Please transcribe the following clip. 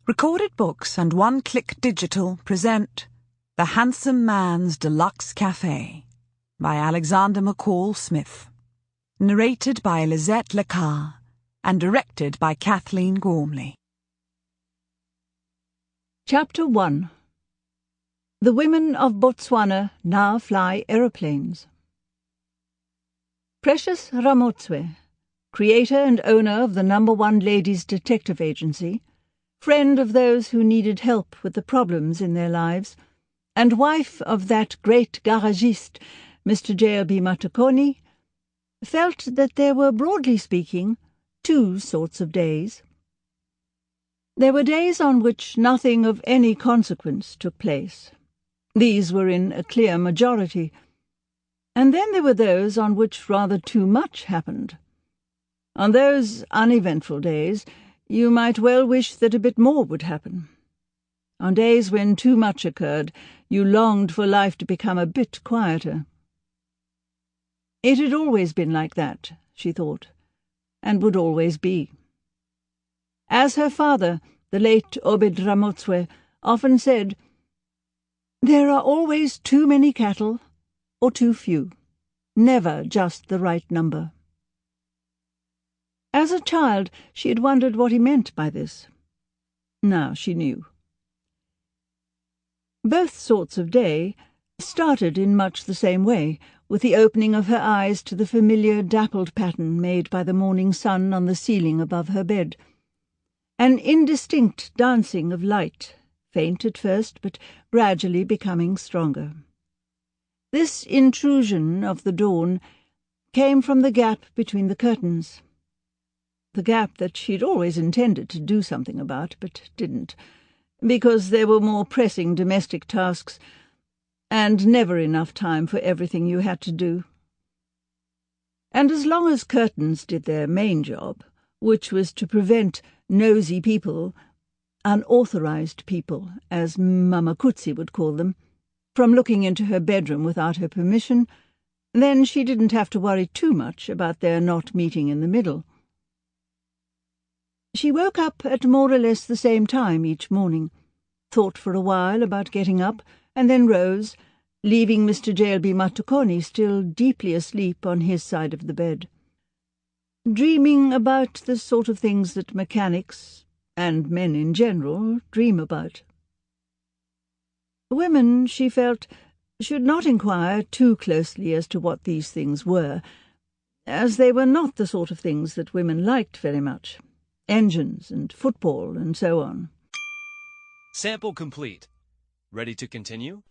Recorded Books and One Click Digital present The Handsome Man's Deluxe Cafe by Alexander McCall Smith. Narrated by Lisette Lecat and directed by Kathleen Gormley. Chapter 1. The women of Botswana now fly aeroplanes. Precious Ramotswe, creator and owner of the #1 Ladies Detective Agency, friend of those who needed help with the problems in their lives, and wife of that great garagiste, Mr. J.L.B. Matukoni, felt that there were, broadly speaking, two sorts of days. There were days on which nothing of any consequence took place. These were in a clear majority. And then there were those on which rather too much happened. On those uneventful days, you might well wish that a bit more would happen. On days when too much occurred, you longed for life to become a bit quieter. It had always been like that, she thought, and would always be. As her father, the late Obed Ramotswe, often said, "There are always too many cattle, or too few, never just the right number." As a child, she had wondered what he meant by this. Now she knew. Both sorts of day started in much the same way, with the opening of her eyes to the familiar dappled pattern made by the morning sun on the ceiling above her bed. An indistinct dancing of light, faint at first, but gradually becoming stronger. This intrusion of the dawn came from the gap between the curtains. The gap that she'd always intended to do something about, but didn't, because there were more pressing domestic tasks, and never enough time for everything you had to do. And as long as curtains did their main job, which was to prevent nosy people, unauthorized people, as Makutsi would call them, from looking into her bedroom without her permission, then she didn't have to worry too much about their not meeting in the middle. She woke up at more or less the same time each morning, thought for a while about getting up, and then rose, leaving Mr. J.L.B. Matukoni still deeply asleep on his side of the bed, dreaming about the sort of things that mechanics, and men in general, dream about. Women, she felt, should not inquire too closely as to what these things were, as they were not the sort of things that women liked very much. Engines and football and so on. Sample complete. Ready to continue?